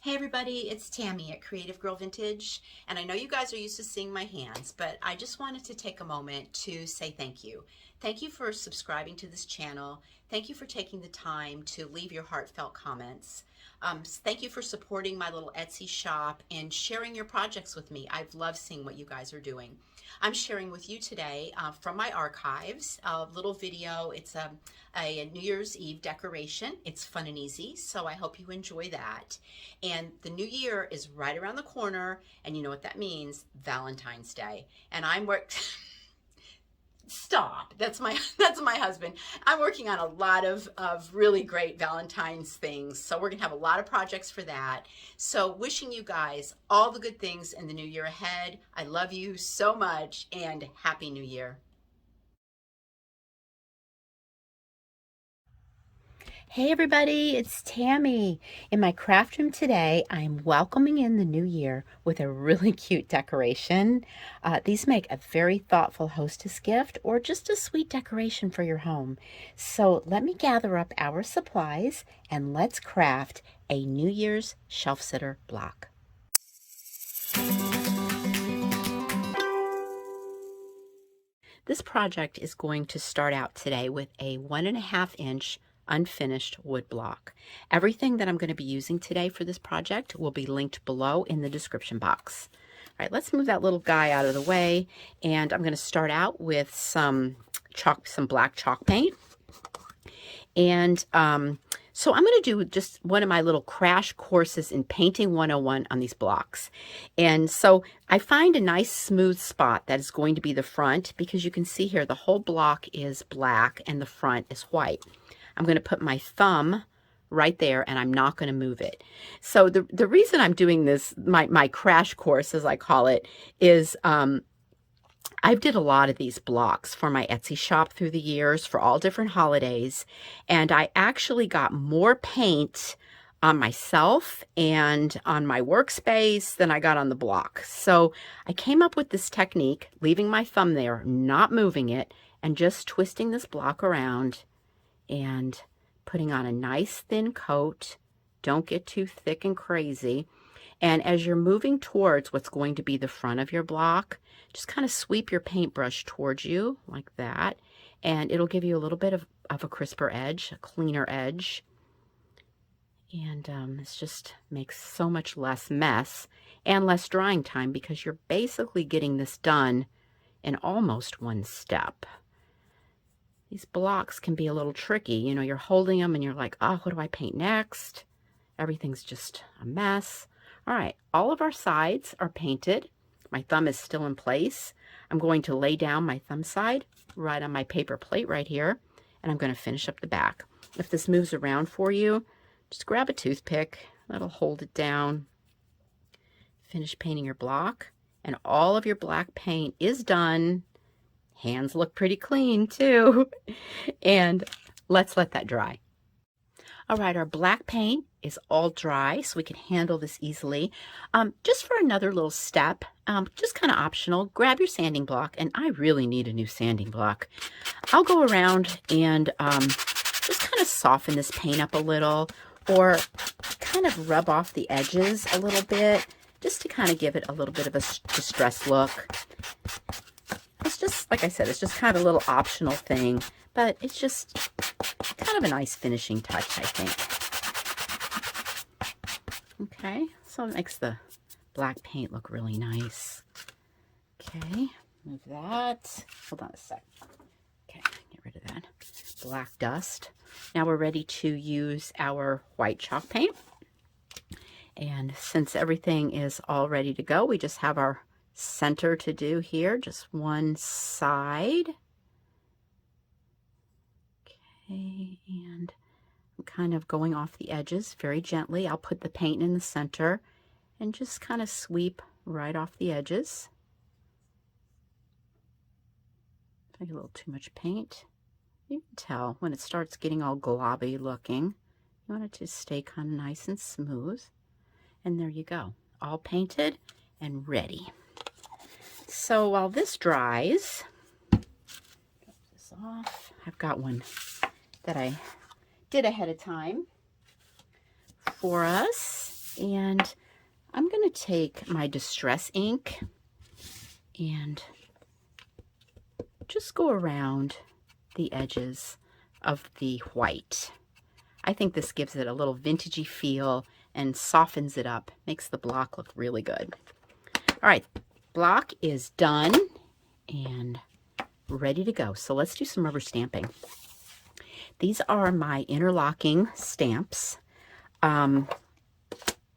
Hey everybody, it's Tammy at Creative Girl Vintage, and I know you guys are used to seeing my hands, but I just wanted to take a moment to say thank you. Thank you for subscribing to this channel. Thank you for taking the time to leave your heartfelt comments. Thank you for supporting my little Etsy shop and sharing your projects with me. I've loved seeing what you guys are doing. I'm sharing with you today from my archives a little video. It's a New Year's Eve decoration. It's fun and easy, so I hope you enjoy that. And the new year is right around the corner, and you know what that means, Valentine's Day. And Stop. That's my husband. I'm working on a lot of really great Valentine's things. So we're gonna have a lot of projects for that. So wishing you guys all the good things in the new year ahead. I love you so much and Happy New Year. Hey everybody, it's Tammy. In my craft room today, I'm welcoming in the new year with a really cute decoration. These make a very thoughtful hostess gift or just a sweet decoration for your home. So let me gather up our supplies and let's craft a New Year's shelf sitter block. This project is going to start out today with a 1.5 inch unfinished wood block. Everything that I'm going to be using today for this project will be linked below in the description box. All right, let's move that little guy out of the way, and I'm going to start out with some black chalk paint. And so I'm going to do just one of my little crash courses in painting 101 on these blocks. And so I find a nice smooth spot that is going to be the front, because you can see here the whole block is black and the front is white. I'm going to put my thumb right there and I'm not going to move it. So the reason I'm doing this, my crash course as I call it, is I did a lot of these blocks for my Etsy shop through the years for all different holidays, and I actually got more paint on myself and on my workspace than I got on the block. So I came up with this technique, leaving my thumb there, not moving it, and just twisting this block around and putting on a nice thin coat. Don't get too thick and crazy. And as you're moving towards what's going to be the front of your block, just kind of sweep your paintbrush towards you like that, and it'll give you a little bit of a crisper edge, a cleaner edge. And this just makes so much less mess and less drying time, because you're basically getting this done in almost one step. These blocks can be a little tricky. You know, you're holding them and you're like, oh, what do I paint next? Everything's just a mess. All right, all of our sides are painted. My thumb is still in place. I'm going to lay down my thumb side right on my paper plate right here, and I'm going to finish up the back. If this moves around for you, just grab a toothpick. That'll hold it down. Finish painting your block, and all of your black paint is done. Hands look pretty clean too. And let's let that dry. All right, our black paint is all dry, so we can handle this easily. Just for another little step, just kind of optional, grab your sanding block, and I really need a new sanding block. I'll go around and just kind of soften this paint up a little, or kind of rub off the edges a little bit, just to kind of give it a little bit of a distressed look. It's just, like I said, it's just kind of a little optional thing, but it's just kind of a nice finishing touch, I think. Okay, so it makes the black paint look really nice. Okay, move that. Hold on a sec. Okay, get rid of that black dust. Now we're ready to use our white chalk paint. And since everything is all ready to go, we just have our center to do here, just one side. Okay, and I'm kind of going off the edges very gently. I'll put the paint in the center and just kind of sweep right off the edges. Maybe a little too much paint. You can tell when it starts getting all globby looking. You want it to stay kind of nice and smooth. And there you go, all painted and ready. So while this dries, get this off. I've got one that I did ahead of time for us. And I'm going to take my distress ink and just go around the edges of the white. I think this gives it a little vintagey feel and softens it up, makes the block look really good. All right, block is done and ready to go. So let's do some rubber stamping. These are my interlocking stamps.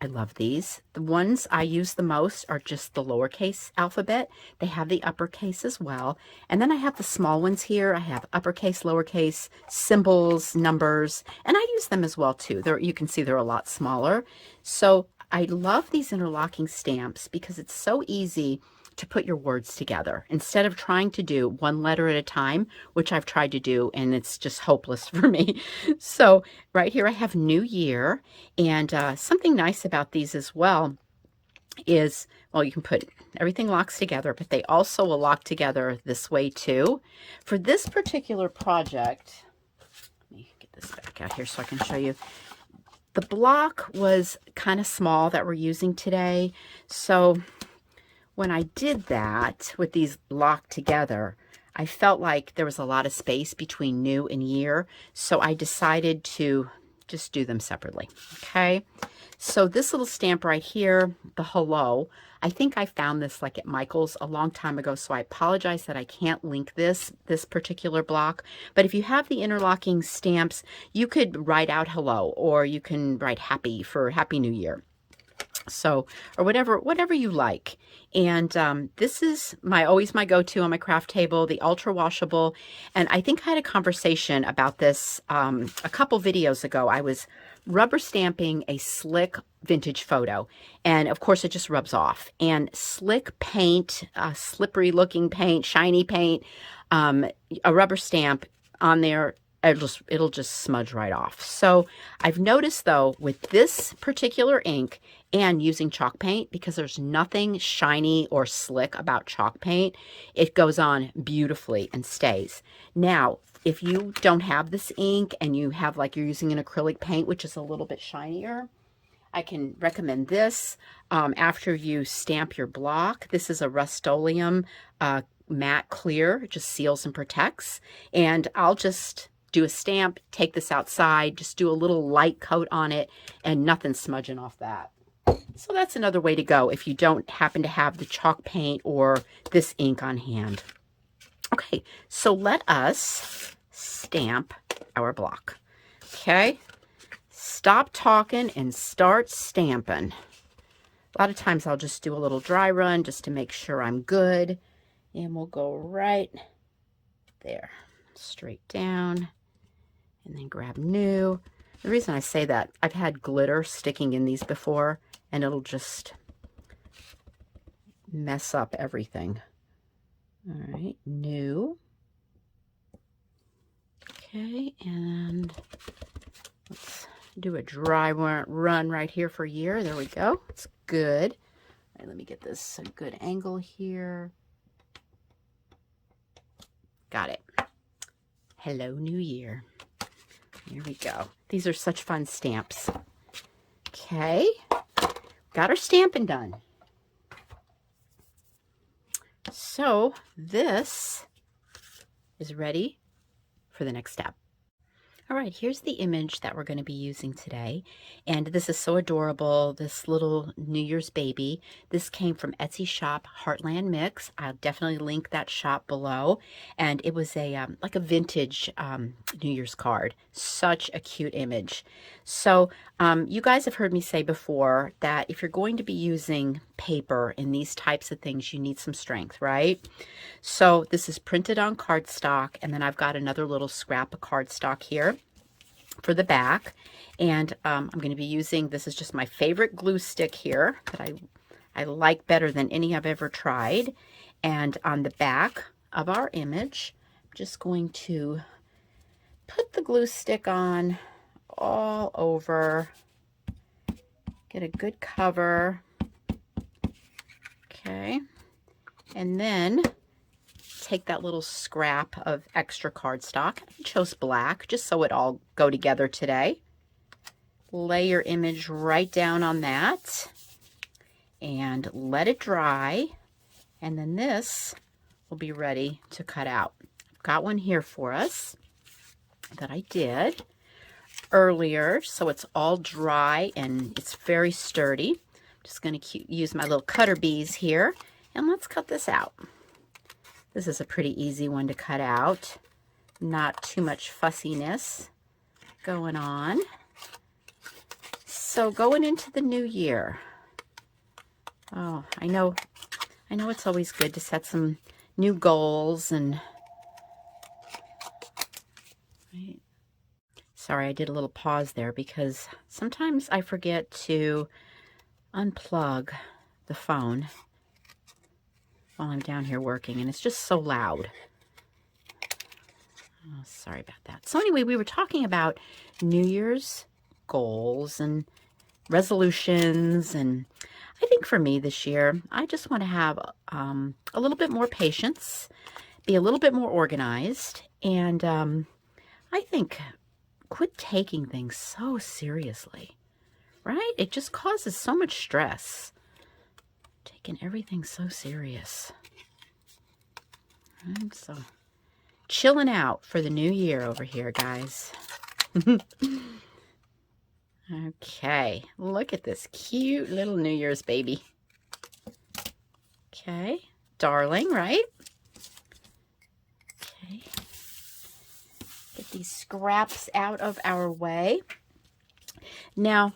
I love these. The ones I use the most are just the lowercase alphabet. They have the uppercase as well. And then I have the small ones here. I have uppercase, lowercase, symbols, numbers, and I use them as well too. You can see they're a lot smaller. So I love these interlocking stamps because it's so easy to put your words together instead of trying to do one letter at a time, which I've tried to do, and it's just hopeless for me. So right here I have New Year, and something nice about these as well is, well, you can put everything locks together, but they also will lock together this way too. For this particular project, let me get this back out here so I can show you. The block was kind of small that we're using today, so when I did that with these locked together, I felt like there was a lot of space between new and year, so I decided to just do them separately. Okay, so this little stamp right here, the hello, I think I found this like at Michael's a long time ago, so I apologize that I can't link this particular block. But if you have the interlocking stamps, you could write out hello, or you can write happy for Happy New Year. So, or whatever you like. And this is always my go-to on my craft table, the ultra washable. And I think I had a conversation about this a couple videos ago. I was rubber stamping a slick vintage photo, and of course it just rubs off. And slick paint, slippery looking paint, shiny paint, a rubber stamp on there, it'll just smudge right off. So I've noticed though with this particular ink and using chalk paint, because there's nothing shiny or slick about chalk paint, it goes on beautifully and stays. Now, if you don't have this ink and you have like you're using an acrylic paint, which is a little bit shinier, I can recommend this after you stamp your block. This is a Rust-Oleum matte clear. It just seals and protects. And I'll just do a stamp, take this outside, just do a little light coat on it, and nothing smudging off that. So that's another way to go if you don't happen to have the chalk paint or this ink on hand. Okay, so let us stamp our block. Okay, stop talking and start stamping. A lot of times I'll just do a little dry run just to make sure I'm good. And we'll go right there, straight down, and then grab new. The reason I say that, I've had glitter sticking in these before, and it'll just mess up everything. All right, new. Okay, and let's do a dry run right here for year. There we go. It's good. All right, let me get this a good angle here. Got it. Hello, New Year. Here we go. These are such fun stamps. Okay, got our stamping done. So this is ready for the next step. All right, here's the image that we're going to be using today. And this is so adorable, this little New Year's baby. This came from Etsy shop Heartland Mix. I'll definitely link that shop below. And it was a like a vintage New Year's card. Such a cute image. So you guys have heard me say before that if you're going to be using paper in these types of things, you need some strength, right? So this is printed on cardstock, and then I've got another little scrap of cardstock here for the back. And I'm going to be using, this is just my favorite glue stick here that I like better than any I've ever tried. And on the back of our image, I'm just going to put the glue stick on all over, get a good cover. Okay, and then take that little scrap of extra cardstock. I chose black just so it all go together today. lay your image right down on that and let it dry. And then this will be ready to cut out. I've got one here for us that I did earlier, so it's all dry and it's very sturdy. I'm just going to use my little cutter bees here, and let's cut this out. This is a pretty easy one to cut out. Not too much fussiness going on. So going into the new year, oh, I know it's always good to set some new goals and sorry, I did a little pause there because sometimes I forget to unplug the phone while I'm down here working, and it's just so loud. Oh, sorry about that. So anyway, we were talking about New Year's goals and resolutions, and I think for me this year, I just want to have a little bit more patience, be a little bit more organized, and I think quit taking things so seriously, right? It just causes so much stress, taking everything so serious. I'm so chilling out for the new year over here, guys. Okay, look at this cute little New Year's baby. Okay, darling, right? Okay. Get these scraps out of our way. Now,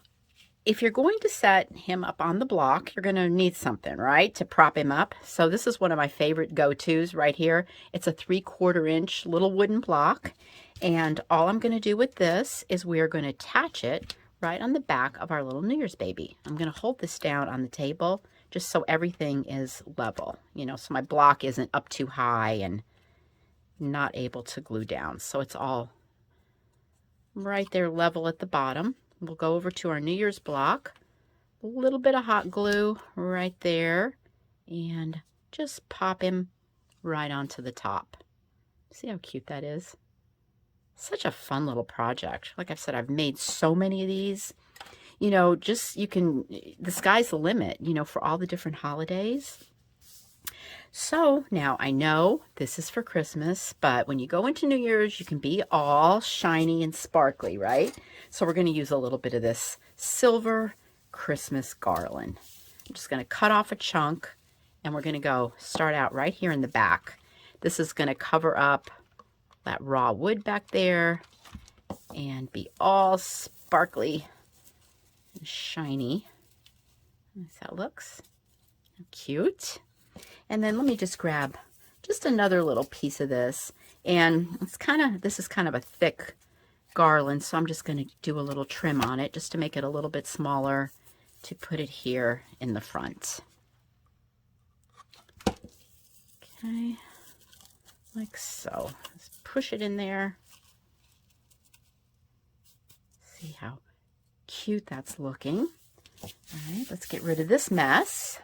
if you're going to set him up on the block, you're going to need something, right, to prop him up. So this is one of my favorite go-tos right here. It's a 3/4 inch little wooden block. And all I'm going to do with this is we are going to attach it right on the back of our little New Year's baby. I'm going to hold this down on the table just so everything is level, you know, so my block isn't up too high and not able to glue down. So it's all right there level at the bottom. We'll go over to our New Year's block, a little bit of hot glue right there, and just pop him right onto the top. See how cute that is? Such a fun little project. Like I've said, I've made so many of these. You know, just the sky's the limit, you know, for all the different holidays. So now I know this is for Christmas, but when you go into New Year's, you can be all shiny and sparkly, right? So we're going to use a little bit of this silver Christmas garland. I'm just going to cut off a chunk, and we're going to start out right here in the back. This is going to cover up that raw wood back there and be all sparkly and shiny. Nice how it looks. Cute. And then let me just grab just another little piece of this. And this is kind of a thick garland, so I'm just going to do a little trim on it just to make it a little bit smaller to put it here in the front. Okay, like so. Let's push it in there. See how cute that's looking. All right, let's get rid of this mess.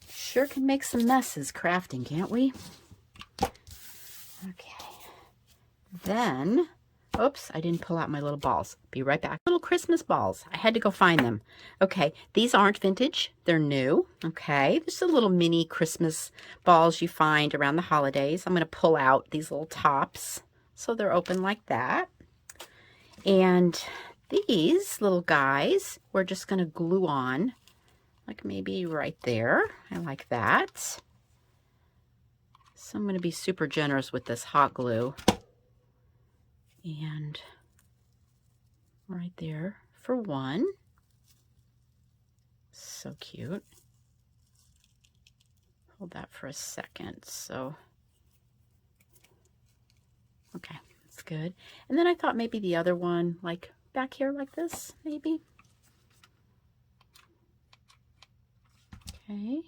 Sure can make some messes crafting, can't we? Okay. Then, oops, I didn't pull out my little balls. Be right back. Little Christmas balls. I had to go find them. Okay, these aren't vintage. They're new. Okay, there's the little mini Christmas balls you find around the holidays. I'm going to pull out these little tops so they're open like that. And these little guys, we're just going to glue on, like maybe right there. I like that. So I'm going to be super generous with this hot glue. And right there for one. So cute. Hold that for a second. So, okay, that's good. And then I thought maybe the other one, like back here like this, maybe. Okay.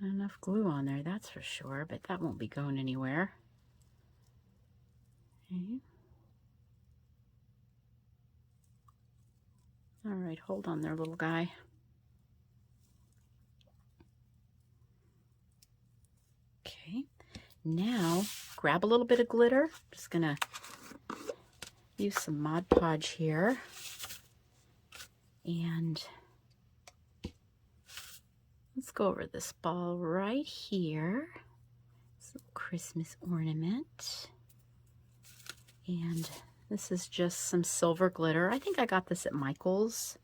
Enough glue on there, that's for sure, but that won't be going anywhere. Okay. All right, hold on there, little guy. Okay, now grab a little bit of glitter. Just gonna use some Mod Podge here. And let's go over this ball right here. This little Christmas ornament. And this is just some silver glitter. I think I got this at Michael's.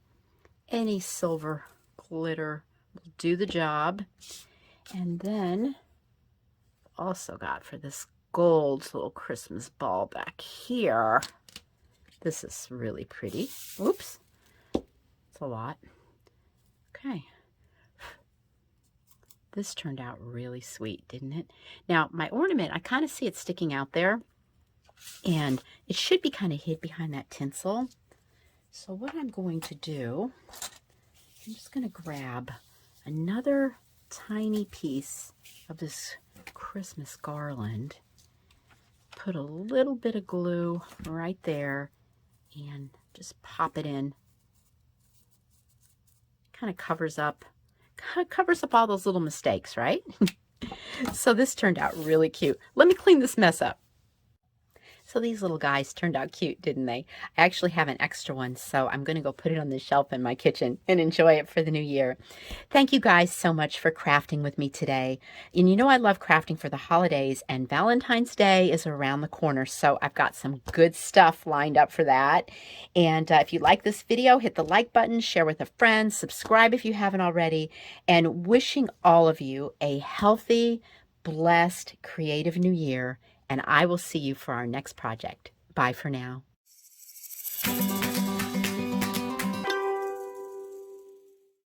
Any silver glitter will do the job. And then also got for this gold little Christmas ball back here. This is really pretty. Oops. It's a lot. Okay. This turned out really sweet, didn't it? Now, my ornament, I kind of see it sticking out there. And it should be kind of hid behind that tinsel. So what I'm going to do, I'm just going to grab another tiny piece of this Christmas garland, put a little bit of glue right there, and just pop it in. Kind of covers up all those little mistakes, right? So this turned out really cute. Let me clean this mess up. So these little guys turned out cute, didn't they? I actually have an extra one, so I'm going to go put it on the shelf in my kitchen and enjoy it for the new year. Thank you guys so much for crafting with me today. And you know I love crafting for the holidays, and Valentine's Day is around the corner, so I've got some good stuff lined up for that. And if you like this video, hit the like button, share with a friend, subscribe if you haven't already, and wishing all of you a healthy, blessed, creative new year. And I will see you for our next project. Bye for now.